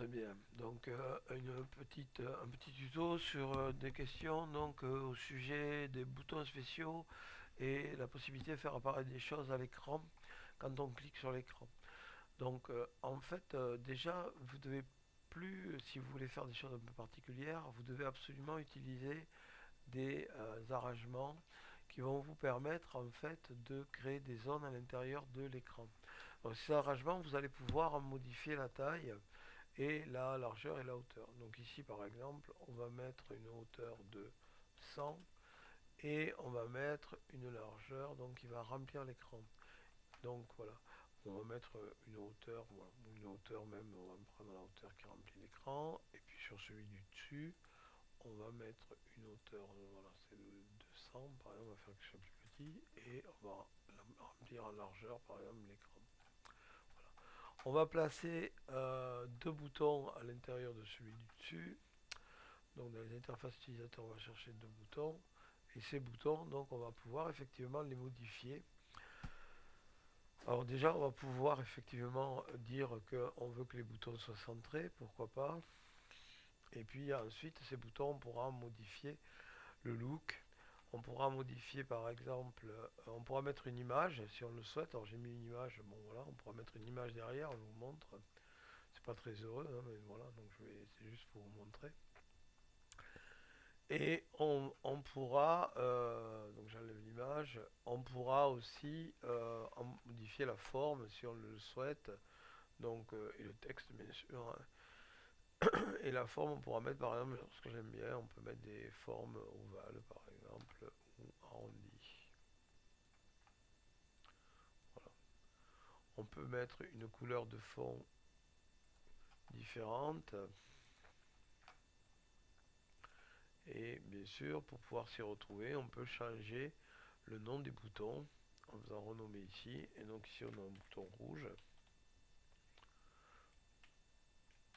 Très bien. Donc un petit tuto sur des questions au sujet des boutons spéciaux et la possibilité de faire apparaître des choses à l'écran quand on clique sur l'écran. Déjà vous devez plus, si vous voulez faire des choses un peu particulières, vous devez absolument utiliser des arrangements qui vont vous permettre en fait de créer des zones à l'intérieur de l'écran. Donc ces arrangements, vous allez pouvoir en modifier la taille et la largeur et la hauteur. Donc ici par exemple, on va mettre une hauteur de 100 et on va mettre une largeur donc qui va remplir l'écran. Donc voilà, on va mettre une hauteur, voilà, une hauteur même, on va prendre la hauteur qui remplit l'écran et puis sur celui du dessus, on va mettre une hauteur, voilà, c'est de 200 par exemple, on va faire quelque chose de plus petit et on va remplir en largeur par exemple l'écran. On va placer deux boutons à l'intérieur de celui du dessus. Donc dans les interfaces utilisateurs, on va chercher deux boutons. Et ces boutons, donc on va pouvoir effectivement les modifier. Alors déjà, on va pouvoir effectivement dire qu'on veut que les boutons soient centrés, pourquoi pas. Et puis ensuite, ces boutons, on pourra modifier le look. On pourra modifier par exemple, on pourra mettre une image si on le souhaite. Alors j'ai mis une image, bon voilà, on pourra mettre une image derrière, je vous montre. C'est pas très heureux, hein, mais voilà, donc c'est juste pour vous montrer. Et on pourra, donc j'enlève l'image, on pourra aussi en modifier la forme si on le souhaite, et le texte bien sûr, hein. Et la forme, on pourra mettre par exemple, ce que j'aime bien, on peut mettre des formes ovales par exemple, ou arrondies. Voilà. On peut mettre une couleur de fond différente. Et bien sûr, pour pouvoir s'y retrouver, on peut changer le nom des boutons en faisant renommer ici. Et donc ici, on a un bouton rouge.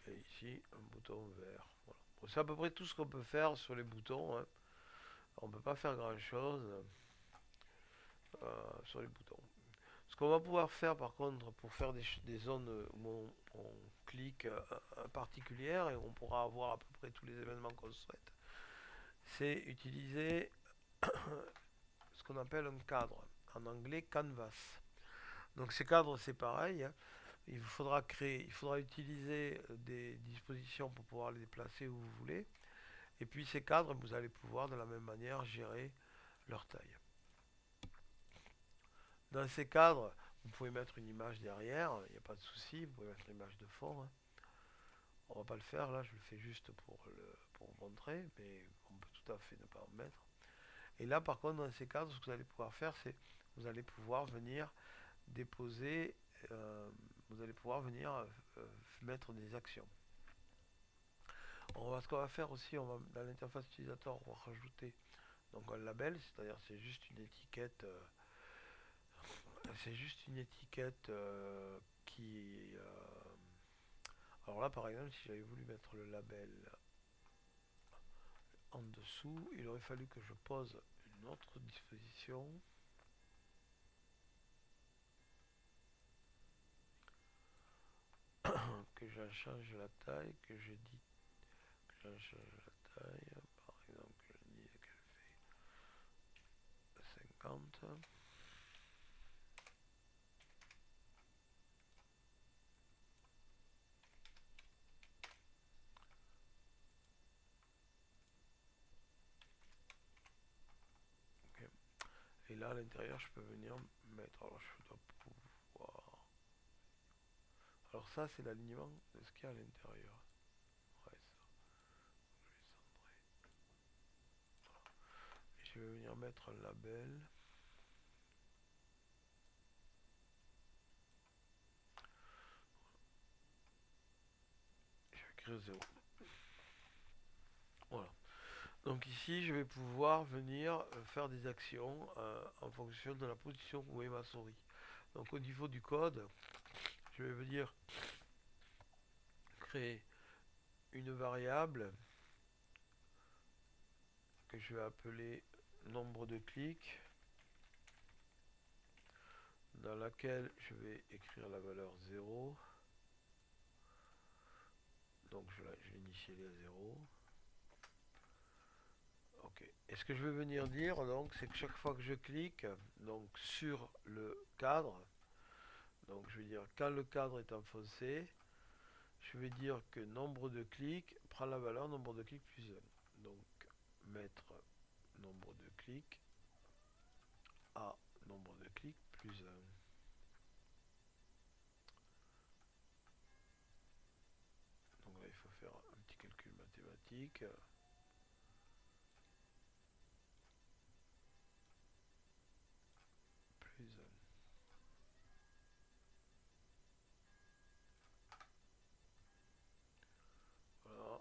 Et ici, un bouton vert. Voilà. Bon, c'est à peu près tout ce qu'on peut faire sur les boutons, hein. On ne peut pas faire grand-chose sur les boutons. Ce qu'on va pouvoir faire par contre pour faire des zones où on clique particulières et où on pourra avoir à peu près tous les événements qu'on souhaite, c'est utiliser ce qu'on appelle un cadre, en anglais canvas. Donc ces cadres c'est pareil, hein. Il faudra utiliser des dispositions pour pouvoir les déplacer où vous voulez. Et puis ces cadres, vous allez pouvoir de la même manière gérer leur taille. Dans ces cadres, vous pouvez mettre une image derrière, il n'y a pas de souci, vous pouvez mettre l'image de fond, hein. On va pas le faire là, je le fais juste pour vous montrer, mais on peut tout à fait ne pas en mettre. Et là par contre dans ces cadres, ce que vous allez pouvoir faire, c'est vous allez pouvoir venir déposer, euh, vous allez pouvoir venir mettre des actions. Ce qu'on va faire aussi, dans l'interface utilisateur, on va rajouter donc un label, c'est-à-dire c'est juste une étiquette qui. Alors là, par exemple, si j'avais voulu mettre le label en dessous, il aurait fallu que je pose une autre disposition. Que j'en change la taille, que je dis que j'en change la taille. Par exemple, je dis qu'elle fait 50. Ok. Et là, à l'intérieur, je peux venir mettre. Alors, je dois pouvoir. Alors, ça, c'est l'alignement de ce qu'il y a à l'intérieur. Ouais, ça. Je vais centrer. Et je vais venir mettre un label. Je vais écrire 0. Voilà. Donc ici, je vais pouvoir venir faire des actions en fonction de la position où est ma souris. Donc au niveau du code, je vais venir créer une variable que je vais appeler nombre de clics, dans laquelle je vais écrire la valeur 0, Donc je vais initialiser à 0. Ok. Et ce que je veux venir dire, donc, c'est que chaque fois que je clique donc, sur le cadre, donc je vais dire quand le cadre est enfoncé, je vais dire que nombre de clics prend la valeur nombre de clics plus 1. Donc mettre nombre de clics à nombre de clics plus 1. Donc là il faut faire un petit calcul mathématique. Plus 1. Voilà.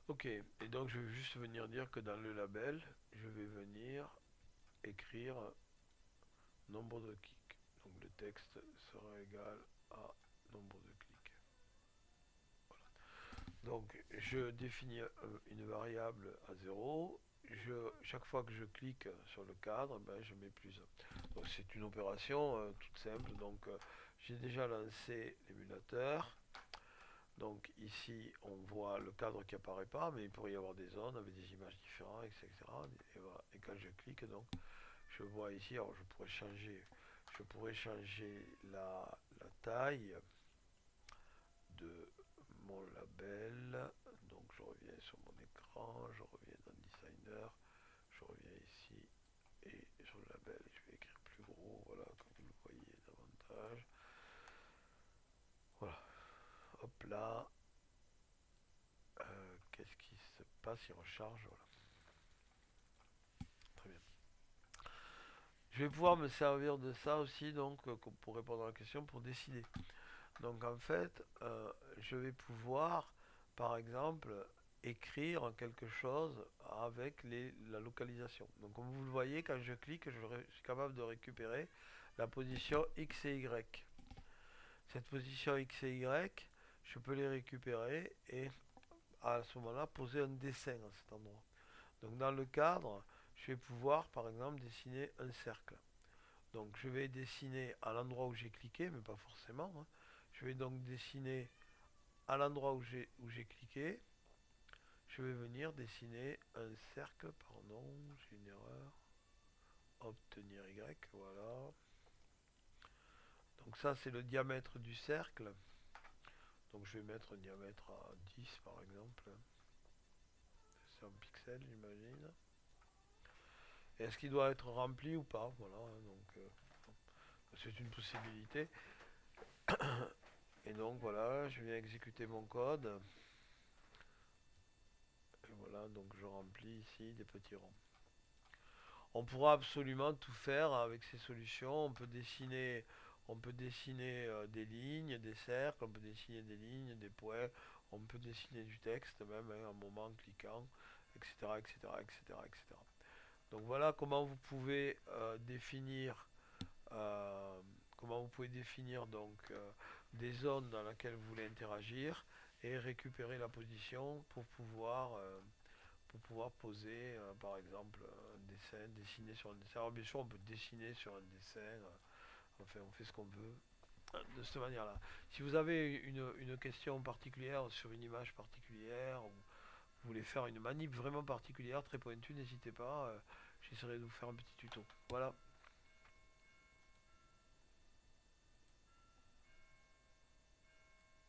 Ok, et donc je vais juste venir dire que dans le label, je vais venir écrire nombre de clics. Donc le texte sera égal à nombre de clics. Voilà. Donc je définis une variable à 0. Chaque fois que je clique sur le cadre, ben, je mets plus 1. Donc c'est une opération toute simple. Donc j'ai déjà lancé l'émulateur. Donc ici on voit le cadre qui apparaît pas, mais il pourrait y avoir des zones avec des images différentes, etc. Et, voilà. Et quand je clique, donc je vois ici, alors je pourrais changer la taille de mon label. Donc je reviens sur mon écran, je reviens dans Designer, je reviens ici et sur le label, je vais écrire plus gros, voilà, comme vous le voyez davantage. Voilà, hop là. Qu'est-ce qui se passe? Il recharge, voilà. Très bien. Je vais pouvoir me servir de ça aussi, donc, pour répondre à la question, pour décider. Donc, en fait, je vais pouvoir, par exemple, écrire quelque chose avec la localisation. Donc, comme vous le voyez, quand je clique, je suis capable de récupérer la position X et Y. Cette position X et Y, je peux les récupérer et à ce moment-là poser un dessin à cet endroit. Donc dans le cadre, je vais pouvoir par exemple dessiner un cercle. Donc je vais dessiner à l'endroit où j'ai cliqué, mais pas forcément. Hein. Je vais donc dessiner à l'endroit où j'ai cliqué. Je vais venir dessiner un cercle, pardon, j'ai une erreur. Obtenir Y, voilà. Donc ça c'est le diamètre du cercle. Donc je vais mettre un diamètre à 10 par exemple. C'est en pixels j'imagine. Est-ce qu'il doit être rempli ou pas? Voilà, hein, donc c'est une possibilité. Et donc voilà, je viens exécuter mon code. Et voilà, donc je remplis ici des petits ronds. On pourra absolument tout faire avec ces solutions. On peut dessiner des lignes, des cercles, on peut dessiner des lignes, des points, on peut dessiner du texte même, hein, un moment en cliquant, etc., etc., etc., etc. Donc voilà euh, comment vous pouvez définir donc des zones dans lesquelles vous voulez interagir et récupérer la position pour pouvoir poser par exemple un dessin, dessiner sur un dessin. Alors bien sûr on peut dessiner sur un dessin, enfin on fait ce qu'on veut de cette manière-là. Si vous avez une question particulière sur une image particulière, ou vous voulez faire une manip vraiment particulière, très pointue, n'hésitez pas, j'essaierai de vous faire un petit tuto. Voilà.